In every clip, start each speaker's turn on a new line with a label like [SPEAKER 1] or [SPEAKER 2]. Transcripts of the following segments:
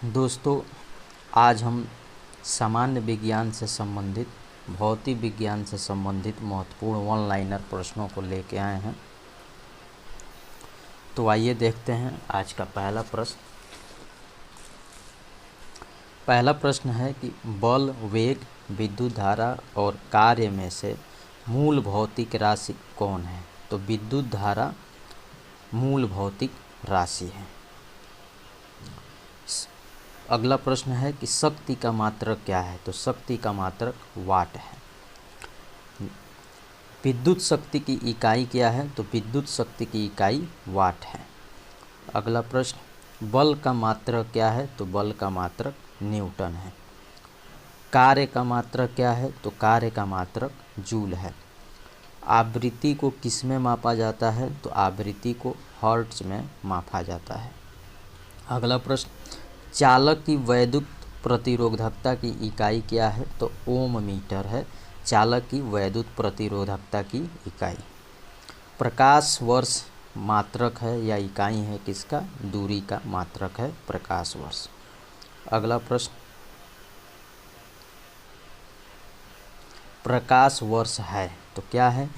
[SPEAKER 1] दोस्तों, आज हम सामान्य विज्ञान से संबंधित, भौतिक विज्ञान से संबंधित महत्वपूर्ण वन लाइनर प्रश्नों को लेके आए हैं। तो आइए देखते हैं आज का पहला प्रश्न। पहला प्रश्न है कि बल, वेग, विद्युत धारा और कार्य में से मूल भौतिक राशि कौन है? तो विद्युत धारा मूल भौतिक राशि है। अगला प्रश्न है कि शक्ति का मात्रक क्या है? तो शक्ति का मात्रक वाट है। विद्युत शक्ति की इकाई क्या है? तो विद्युत शक्ति की इकाई वाट है। अगला प्रश्न, बल का मात्रक क्या है? तो बल का मात्रक न्यूटन है। कार्य का मात्रक क्या है? तो कार्य का मात्रक जूल है। आवृत्ति को किस में मापा जाता है? तो आवृत्ति को हर्ट्ज में मापा जाता है। अगला प्रश्न, चालक की वैद्युत प्रतिरोधकता की इकाई क्या है? तो ओम मीटर है चालक की वैद्युत प्रतिरोधकता की इकाई। प्रकाश वर्ष मात्रक है या इकाई है किसका? दूरी का मात्रक है प्रकाश वर्ष। अगला प्रश्न, प्रकाश वर्ष है तो क्या है?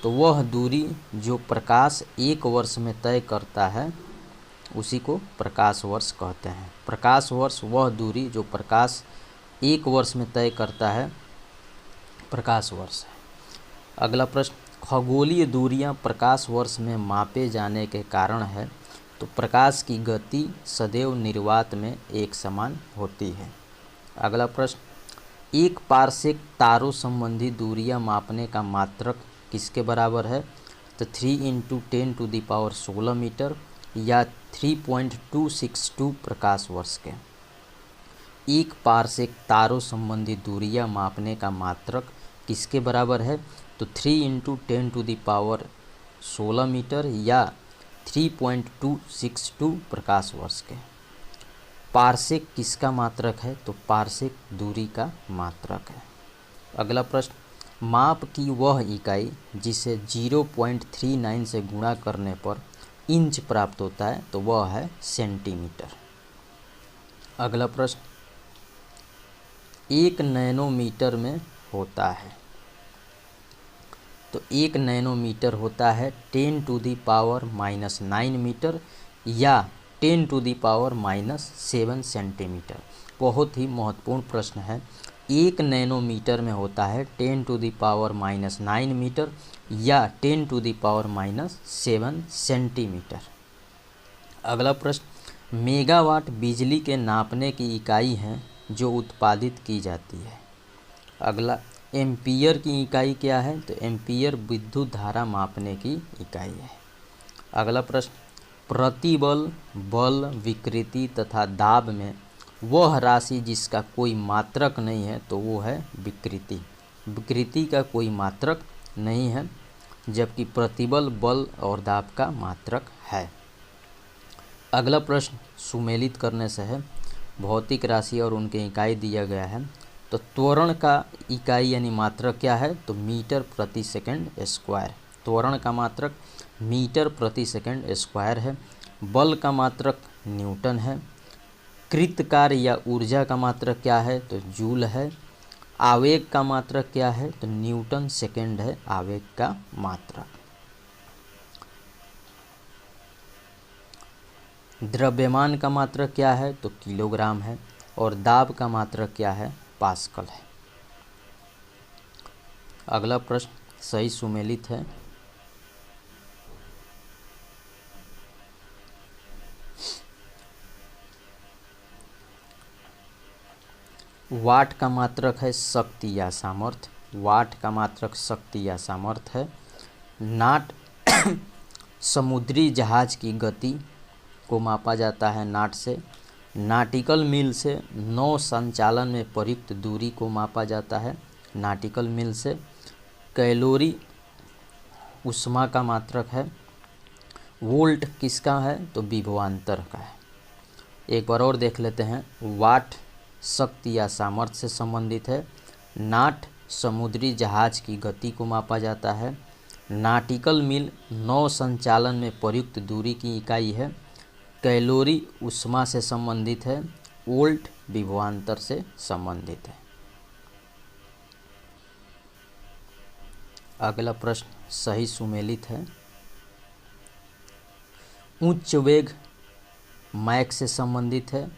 [SPEAKER 1] तो वह दूरी जो प्रकाश एक वर्ष में तय करता है उसी को प्रकाश वर्ष कहते हैं। प्रकाश वर्ष वह दूरी जो प्रकाश एक वर्ष में तय करता है, प्रकाश वर्ष है। अगला प्रश्न, खगोलीय दूरियां प्रकाश वर्ष में मापे जाने के कारण है तो प्रकाश की गति सदैव निर्वात में एक समान होती है। अगला प्रश्न, एक पारसेक तारों संबंधी दूरियां मापने का मात्रक किसके बराबर है? तो 3 × 10⁻16 मीटर या 3.262 प्रकाश वर्ष के। एक पारसेक तारों संबंधी दूरियां मापने का मात्रक किसके बराबर है? तो 3 × 10⁻16 मीटर या 3.262 प्रकाश वर्ष के। पारसेक किसका मात्रक है? तो पारसेक दूरी का मात्रक है। अगला प्रश्न, माप की वह इकाई जिसे 0.39 से गुणा करने पर इंच प्राप्त होता है तो वह है सेंटीमीटर। अगला प्रश्न, 1 नैनोमीटर में होता है तो 1 नैनोमीटर होता है 10⁻⁻9 मीटर या 10⁻⁻7 सेंटीमीटर। बहुत ही महत्वपूर्ण प्रश्न है। 1 नैनोमीटर में होता है 10⁻⁻9 मीटर या 10⁻⁻7 सेंटीमीटर। अगला प्रश्न, मेगावाट बिजली के नापने की इकाई है जो उत्पादित की जाती है। अगला, एम्पीयर की इकाई क्या है? तो एम्पीयर विद्युत धारा मापने की इकाई है। अगला प्रश्न, प्रतिबल, बल, विकृति तथा दाब में वह राशि जिसका कोई मात्रक नहीं है तो वो है विकृति। विकृति का कोई मात्रक नहीं है जबकि प्रतिबल, बल और दाब का मात्रक है। अगला प्रश्न सुमेलित करने से है। भौतिक राशि और उनके इकाई दिया गया है। तो त्वरण का इकाई यानी मात्रक क्या है? तो मीटर प्रति सेकंड स्क्वायर। त्वरण का मात्रक मीटर प्रति सेकंड स्क्वायर है। बल का मात्रक न्यूटन है। कृत कार्य या ऊर्जा का मात्रक क्या है? तो जूल है। आवेग का मात्रक क्या है? तो न्यूटन सेकंड है आवेग का मात्रक। द्रव्यमान का मात्रक क्या है? तो किलोग्राम है। और दाब का मात्रक क्या है? पास्कल है। अगला प्रश्न सही सुमेलित है। वाट का मात्रक है शक्ति या सामर्थ्य। वाट का मात्रक शक्ति या सामर्थ्य है। नाट समुद्री जहाज की गति को मापा जाता है नाट से। नाटिकल मील से नौ संचालन में प्रयुक्त दूरी को मापा जाता है नाटिकल मील से। कैलोरी ऊष्मा का मात्रक है। वोल्ट किसका है? तो विभवांतर का है। एक बार और देख लेते हैं। वाट शक्ति या सामर्थ्य से संबंधित है। नाट समुद्री जहाज की गति को मापा जाता है। नाटिकल मील नौ संचालन में प्रयुक्त दूरी की इकाई है। कैलोरी ऊष्मा से संबंधित है। वोल्ट विभवांतर से संबंधित है। अगला प्रश्न सही सुमेलित है। उच्च वेग मैक से संबंधित है।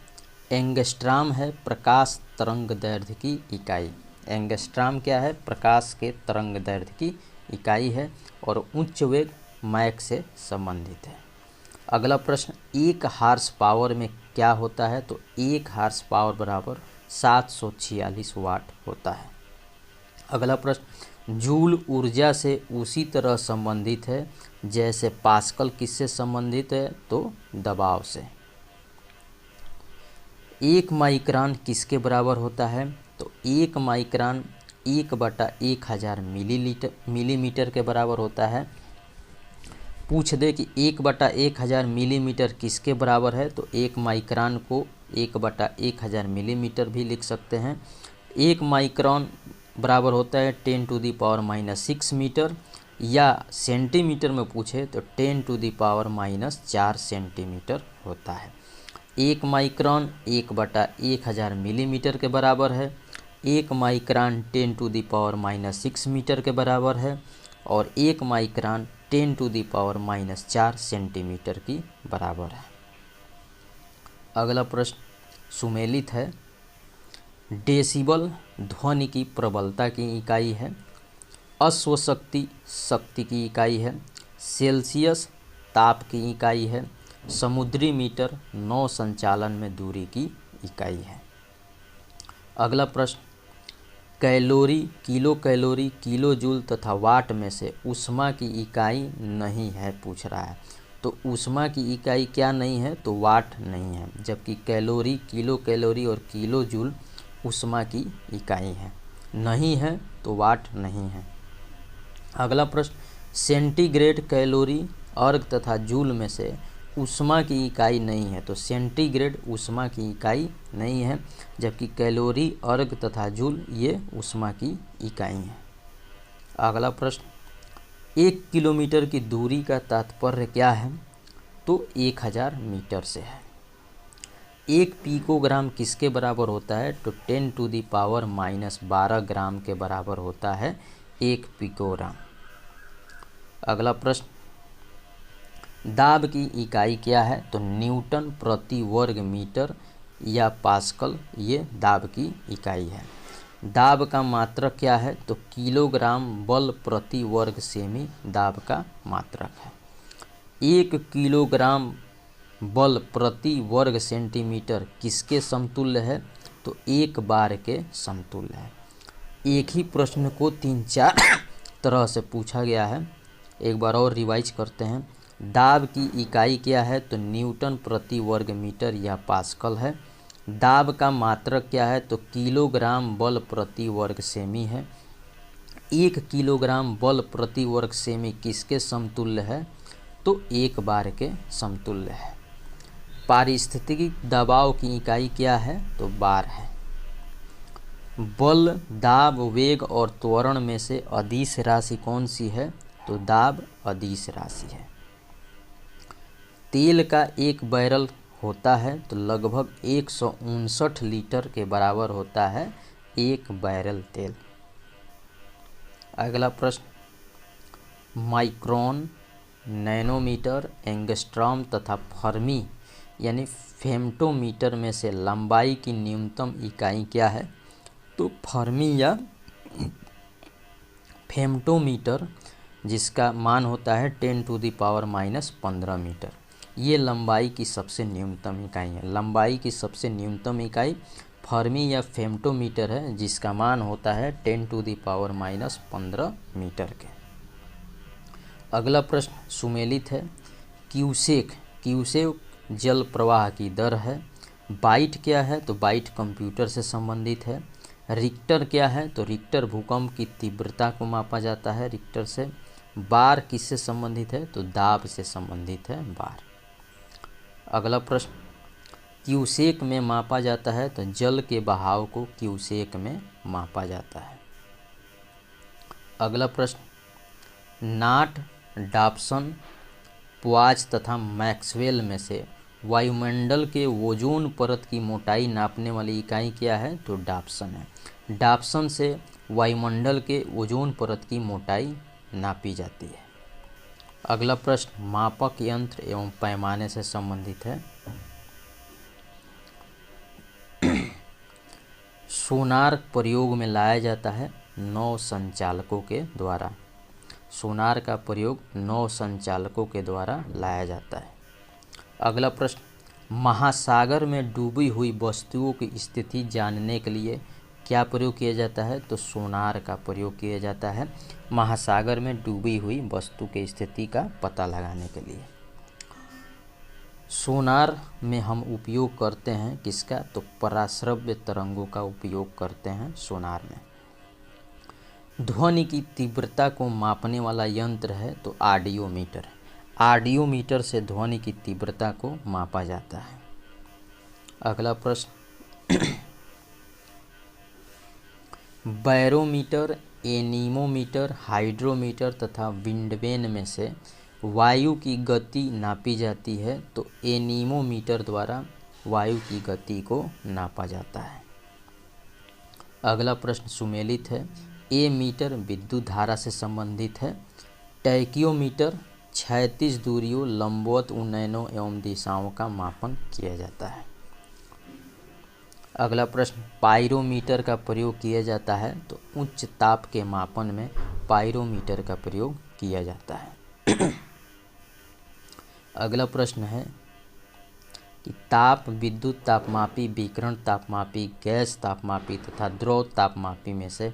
[SPEAKER 1] एंगस्ट्राम है प्रकाश तरंग दैर्ध्य की इकाई। एंगस्ट्राम क्या है? प्रकाश के तरंग दैर्ध्य की इकाई है और उच्च वेग मैक से संबंधित है। अगला प्रश्न 1 हार्स पावर में क्या होता है? तो 1 हार्स पावर बराबर 746 वाट होता है। अगला प्रश्न जूल ऊर्जा से उसी तरह संबंधित है जैसे पास्कल किससे संबंधित है? तो दबाव से। 1 माइक्रोन किसके बराबर होता है? तो 1 माइक्रोन 1/1000 मिलीमीटर के बराबर होता है। पूछ दे कि 1/1000 मिलीमीटर किसके बराबर है? तो 1 माइक्रोन को 1/1000 मिलीमीटर भी लिख सकते हैं। 1 माइक्रोन बराबर होता है 10⁻⁻6 मीटर, या सेंटीमीटर में पूछे तो 10⁻⁻4 सेंटीमीटर होता है। 1 माइक्रोन 1/1000 मिलीमीटर के बराबर है। 1 माइक्रोन 10⁻⁻6 मीटर के बराबर है और 1 माइक्रोन 10⁻⁻4 सेंटीमीटर की बराबर है। अगला प्रश्न सुमेलित है। डेसिबल ध्वनि की प्रबलता की इकाई है। अश्वशक्ति शक्ति की इकाई है। सेल्सियस ताप की इकाई है। समुद्री मीटर नौ संचालन में दूरी की इकाई है। अगला प्रश्न calorie, kilo calorie, kilo joule तथा वाट में से ऊष्मा की इकाई नहीं है पूछ रहा है। तो ऊष्मा की इकाई क्या नहीं है? तो वाट नहीं है, जबकि कैलोरी, किलो कैलोरी और किलो जूल ऊष्मा की इकाई है। नहीं है तो वाट नहीं है। अगला प्रश्न सेंटीग्रेड, कैलोरी, अर्ग तथा जूल में से ऊष्मा की इकाई नहीं है। तो सेंटीग्रेड ऊष्मा की इकाई नहीं है, जबकि कैलोरी, अर्ग तथा जूल ये ऊष्मा की इकाई हैं। अगला प्रश्न 1 किलोमीटर की दूरी का तात्पर्य क्या है? तो 1000 मीटर से है। 1 पिकोग्राम किसके बराबर होता है? तो 10⁻⁻12 ग्राम के बराबर होता है 1 पिकोग्राम। अगला प्रश्न दाब की इकाई क्या है? तो न्यूटन प्रति वर्ग मीटर या पास्कल ये दाब की इकाई है। दाब का मात्रक क्या है? तो किलोग्राम बल प्रति वर्ग सेमी दाब का मात्रक है। 1 किलोग्राम बल प्रति वर्ग सेंटीमीटर किसके समतुल्य है? तो 1 बार के समतुल्य है। एक ही प्रश्न को 3-4 तरह से पूछा गया है। एक बार और रिवाइज करते हैं। दाब की इकाई क्या है? तो न्यूटन प्रति वर्ग मीटर या पास्कल है। दाब का मात्रक क्या है? तो किलोग्राम बल प्रति वर्ग सेमी है। 1 किलोग्राम बल प्रति वर्ग सेमी किसके समतुल्य है? तो 1 बार के समतुल्य है। पारिस्थितिक दबाव की इकाई क्या है? तो बार है। बल, दाब, वेग और त्वरण में से अदिश राशि कौन सी है? तो दाब अदिश राशि है। तेल का 1 बैरल होता है तो लगभग 159 लीटर के बराबर होता है 1 बैरल तेल। अगला प्रश्न माइक्रोन, नैनोमीटर, एंगस्ट्रॉम तथा फर्मी यानी फेम्टोमीटर में से लंबाई की न्यूनतम इकाई क्या है? तो फर्मी या फेम्टोमीटर जिसका मान होता है 10⁻⁻15 मीटर, ये लंबाई की सबसे न्यूनतम इकाई है। लंबाई की सबसे न्यूनतम इकाई फर्मी या फेम्टोमीटर है जिसका मान होता है 10⁻⁻15 मीटर के। अगला प्रश्न सुमेलित है। क्यूसेक जल प्रवाह की दर है। बाइट क्या है? तो बाइट कंप्यूटर से संबंधित है। रिक्टर क्या है? तो रिक्टर भूकंप की तीव्रता को मापा जाता है रिक्टर से। बार किससे संबंधित है? तो दाब से संबंधित है बार। अगला प्रश्न क्यूसेक में मापा जाता है तो जल के बहाव को क्यूसेक में मापा जाता है। अगला प्रश्न नाट, डॉप्सन, पुआच तथा मैक्सवेल में से वायुमंडल के ओजोन परत की मोटाई नापने वाली इकाई क्या है? तो डाप्सन है। डाप्सन से वायुमंडल के ओजोन परत की मोटाई नापी जाती है। अगला प्रश्न मापक यंत्र एवं पैमाने से संबंधित है। सोनार प्रयोग में लाया जाता है नौ संचालकों के द्वारा। सोनार का प्रयोग 9 संचालकों के द्वारा लाया जाता है। अगला प्रश्न महासागर में डूबी हुई वस्तुओं की स्थिति जानने के लिए क्या प्रयोग किया जाता है? तो सोनार का प्रयोग किया जाता है महासागर में डूबी हुई वस्तु की स्थिति का पता लगाने के लिए। सोनार में हम उपयोग करते हैं किसका? तो पराश्रव्य तरंगों का उपयोग करते हैं सोनार में। ध्वनि की तीव्रता को मापने वाला यंत्र है तो ऑडियोमीटर। ऑडियोमीटर से ध्वनि की तीव्रता को मापा जाता है। अगला प्रश्न बैरोमीटर, एनीमोमीटर, हाइड्रोमीटर तथा विंडवेन में से वायु की गति नापी जाती है तो एनीमोमीटर द्वारा वायु की गति को नापा जाता है। अगला प्रश्न सुमेलित है। ए मीटर विद्युत धारा से संबंधित है। टैकियोमीटर क्षैतिज दूरियों, लंबवत उन्नयनों एवं दिशाओं का मापन किया जाता है। अगला प्रश्न पायरोमीटर का प्रयोग किया जाता है तो उच्च ताप के मापन में पायरोमीटर का प्रयोग किया जाता है। अगला प्रश्न है कि ताप विद्युत तापमापी, विकिरण तापमापी, गैस तापमापी तथा द्रव तापमापी में से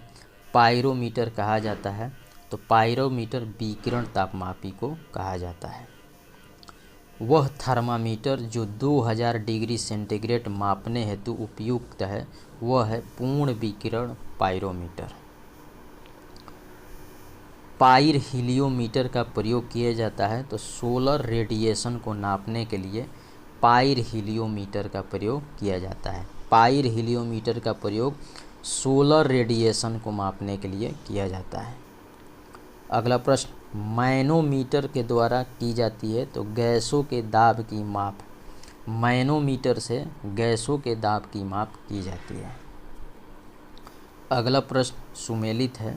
[SPEAKER 1] पायरोमीटर कहा जाता है तो पायरोमीटर विकिरण तापमापी को कहा जाता है। वह थर्मामीटर जो 2000 डिग्री सेंटीग्रेड मापने हेतु उपयुक्त है वह है पूर्ण विकिरण पायरोमीटर। पाइर हीलियोमीटर का प्रयोग किया जाता है तो सोलर रेडिएशन को नापने के लिए पाइर हीलियोमीटर का प्रयोग किया जाता है। पाइर हीलियोमीटर का प्रयोग सोलर रेडिएशन को मापने के लिए किया जाता है। अगला प्रश्न मैनोमीटर के द्वारा की जाती है तो गैसों के दाब की माप। मैनोमीटर से गैसों के दाब की माप की जाती है। अगला प्रश्न सुमेलित है।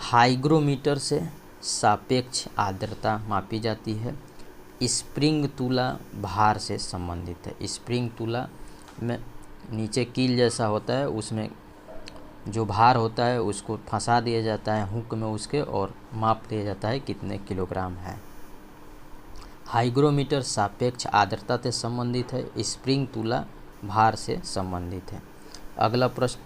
[SPEAKER 1] हाइग्रोमीटर से सापेक्ष आर्द्रता मापी जाती है। स्प्रिंग तुला भार से संबंधित है। स्प्रिंग तुला में नीचे कील जैसा होता है, उसमें जो भार होता है उसको फंसा दिया जाता है हुक में उसके और माप लिया जाता है कितने किलोग्राम है। हाइग्रोमीटर सापेक्ष आर्द्रता से संबंधित है। स्प्रिंग तुला भार से संबंधित है। अगला प्रश्न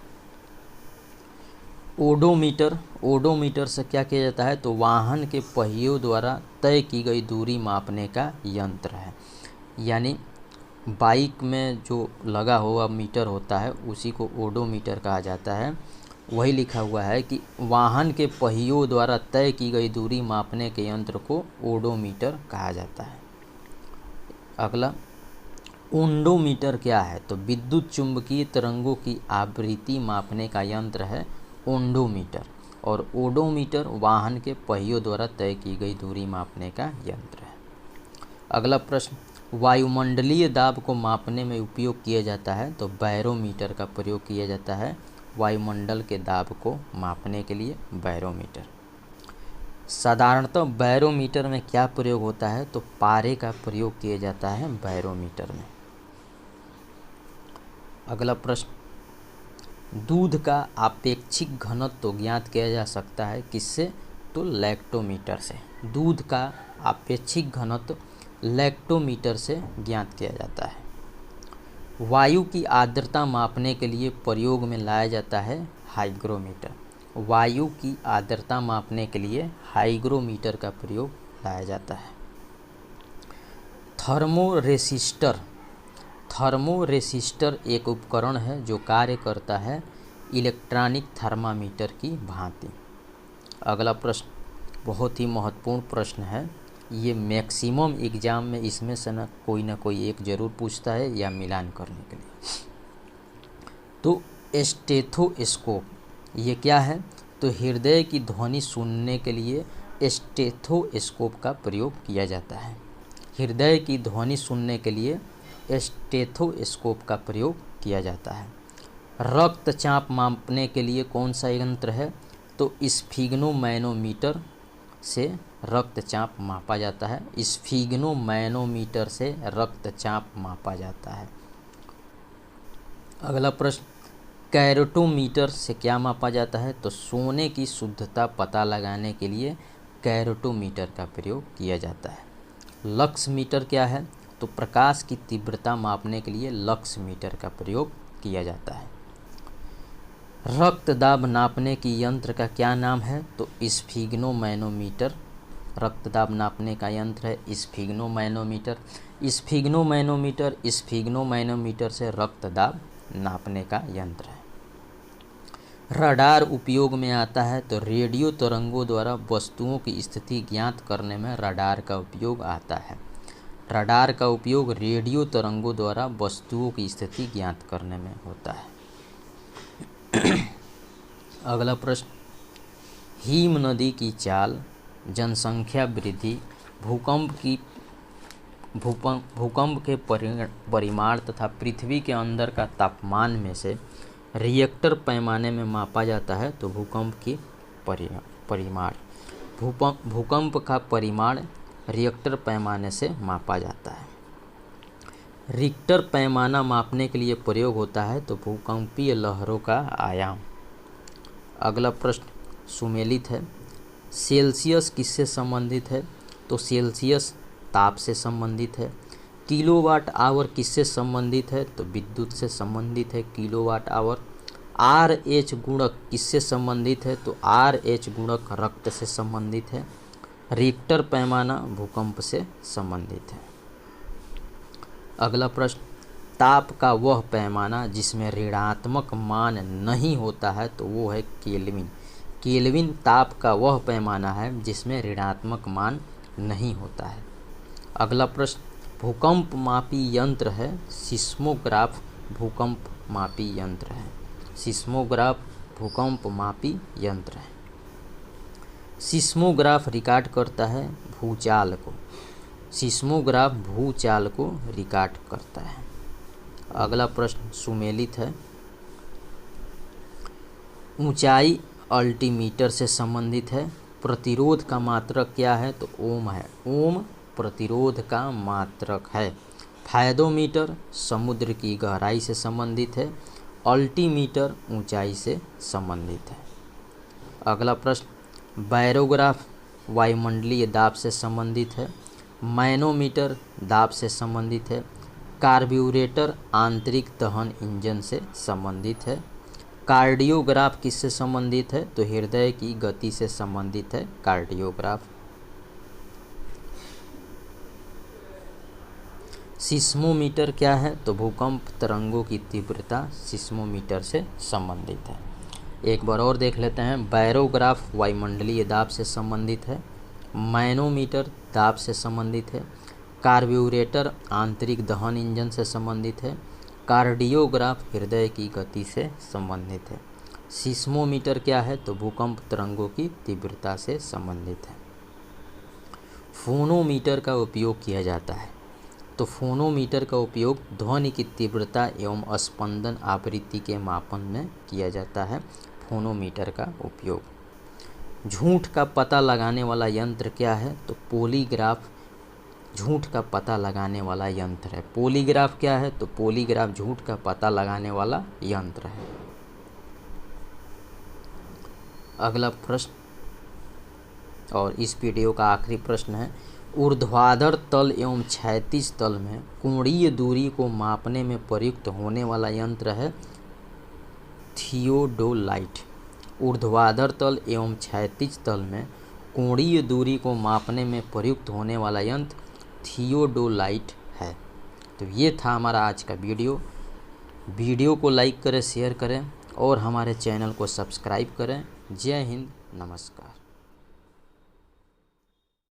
[SPEAKER 1] ओडोमीटर। ओडोमीटर से क्या किया जाता है तो वाहन के पहियों द्वारा तय की गई दूरी मापने का यंत्र है। यानी बाइक में जो लगा हुआ मीटर होता है उसी को ओडोमीटर कहा जाता है। वही लिखा हुआ है कि वाहन के पहियों द्वारा तय की गई दूरी मापने के यंत्र को ओडोमीटर कहा जाता है। अगला ओंडोमीटर क्या है तो विद्युत चुंबकीय तरंगों की आवृत्ति मापने का यंत्र है ओंडोमीटर। और ओडोमीटर वाहन के पहियों द्वारा तय की गई दूरी मापने का यंत्र है। अगला प्रश्न वायुमंडलीय दाब को मापने में उपयोग किया जाता है तो बैरोमीटर का प्रयोग किया जाता है। वायुमंडल के दाब को मापने के लिए बैरोमीटर। साधारणतः बैरोमीटर में क्या प्रयोग होता है तो पारे का प्रयोग किया जाता है बैरोमीटर में। अगला प्रश्न दूध का आपेक्षिक घनत्व तो ज्ञात किया जा सकता है किससे तो लैक्टोमीटर से। दूध का आपेक्षिक घनत्व लैक्टोमीटर से ज्ञात किया जाता है। वायु की आर्द्रता मापने के लिए प्रयोग में लाया जाता है हाइग्रोमीटर। वायु की आर्द्रता मापने के लिए हाइग्रोमीटर का प्रयोग लाया जाता है। थर्मोरेसिस्टर। थर्मोरेसिस्टर एक उपकरण है जो कार्य करता है इलेक्ट्रॉनिक थर्मामीटर की भांति। अगला प्रश्न बहुत ही महत्वपूर्ण प्रश्न है। ये मैक्सिमम एग्ज़ाम में इसमें से ना कोई एक ज़रूर पूछता है या मिलान करने के लिए। तो स्टेथोस्कोप ये क्या है तो हृदय की ध्वनि सुनने के लिए स्टेथोस्कोप का प्रयोग किया जाता है। हृदय की ध्वनि सुनने के लिए स्टेथोस्कोप का प्रयोग किया जाता है। रक्तचाप मापने के लिए कौन सा यंत्र है? तो स्फिग्नोमैनोमीटर से रक्तचाप मापा जाता है। स्फिग्नोमैनोमीटर से रक्तचाप मापा जाता है। अगला प्रश्न, कैरोटोमीटर से क्या मापा जाता है? तो सोने की शुद्धता पता लगाने के लिए कैरोटोमीटर का प्रयोग किया जाता है। लक्स मीटर क्या है? तो प्रकाश की तीव्रता मापने के लिए लक्स मीटर का प्रयोग किया जाता है। रक्त दाब नापने की यंत्र का क्या नाम है? तो स्फिग्नोमैनोमीटर रक्त दाब नापने का यंत्र है स्फिग्नोमैनोमीटर। स्फिग्नोमैनोमीटर से रक्त दाब नापने का यंत्र है। रडार उपयोग में आता है? तो रेडियो तरंगों द्वारा वस्तुओं की स्थिति ज्ञात करने में रडार का उपयोग आता है। रडार का उपयोग रेडियो तरंगों द्वारा वस्तुओं की स्थिति ज्ञात करने में होता है। अगला प्रश्न, हिम नदी की चाल, जनसंख्या वृद्धि, भूकंप के परिमाण तथा पृथ्वी के अंदर का तापमान में से रिएक्टर पैमाने में मापा जाता है। तो भूकंप की परिमाण भूकंप का परिमाण रिएक्टर पैमाने से मापा जाता है। रिक्टर पैमाना मापने के लिए प्रयोग होता है। तो भूकंपीय लहरों का आयाम। अगला प्रश्न सुमेलित है। सेल्सियस किससे संबंधित है? तो सेल्सियस ताप से संबंधित है। किलोवाट आवर किससे संबंधित है? तो विद्युत से संबंधित है किलोवाट आवर। RH गुणक किससे संबंधित है? तो RH गुणक रक्त से संबंधित है। रिक्टर पैमाना भूकंप से संबंधित है। अगला प्रश्न, ताप का वह पैमाना जिसमें ऋणात्मक मान नहीं होता है, तो वो है केल्विन। केल्विन ताप का वह पैमाना है जिसमें ऋणात्मक मान नहीं होता है। अगला प्रश्न, भूकंप मापी यंत्र है सिस्मोग्राफ। भूकंप मापी यंत्र है सिस्मोग्राफ। भूकंप मापी यंत्र है। सिस्मोग्राफ रिकॉर्ड करता है भूचाल को। सिस्मोग्राफ भूचाल को रिकॉर्ड करता है। अगला प्रश्न सुमेलित है। ऊंचाई अल्टीमीटर से संबंधित है। प्रतिरोध का मात्रक क्या है? तो ओम है। ओम प्रतिरोध का मात्रक है। फायदोमीटर समुद्र की गहराई से संबंधित है। अल्टीमीटर ऊंचाई से संबंधित है। अगला प्रश्न, बैरोग्राफ वायुमंडलीय दाब से संबंधित है। मैनोमीटर दाब से संबंधित है। कार्ब्यूरेटर आंतरिक दहन इंजन से संबंधित है। कार्डियोग्राफ किससे संबंधित है? तो हृदय की गति से संबंधित है कार्डियोग्राफ। सिस्मोमीटर क्या है? तो भूकंप तरंगों की तीव्रता सिस्मोमीटर से संबंधित है। एक बार और देख लेते हैं। बैरोग्राफ वायुमंडलीय दाब से संबंधित है। मैनोमीटर दाब से संबंधित है। कार्ब्यूरेटर आंतरिक दहन इंजन से संबंधित है। कार्डियोग्राफ हृदय की गति से संबंधित है। सिस्मोमीटर क्या है? तो भूकंप तरंगों की तीव्रता से संबंधित है। फोनोमीटर का उपयोग किया जाता है। तो फोनोमीटर का उपयोग ध्वनि की तीव्रता एवं स्पंदन आवृत्ति के मापन में किया जाता है। फोनोमीटर का उपयोग। झूठ का पता लगाने वाला यंत्र क्या है? तो पॉलीग्राफ झूठ का पता लगाने वाला यंत्र है। पॉलीग्राफ क्या है? तो पॉलीग्राफ झूठ का पता लगाने वाला यंत्र है। अगला प्रश्न और इस वीडियो का आखिरी प्रश्न है। ऊर्ध्वाधर तल एवं क्षैतिज तल में कोणीय दूरी को मापने में प्रयुक्त होने वाला यंत्र है थियोडोलाइट। ऊर्ध्वाधर तल एवं क्षैतिज तल में कोणीय दूरी को मापने में प्रयुक्त होने वाला यंत्र थियोडोलाइट है। तो ये था हमारा आज का वीडियो को लाइक करें, शेयर करें और हमारे चैनल को सब्सक्राइब करें। जय हिंद, नमस्कार।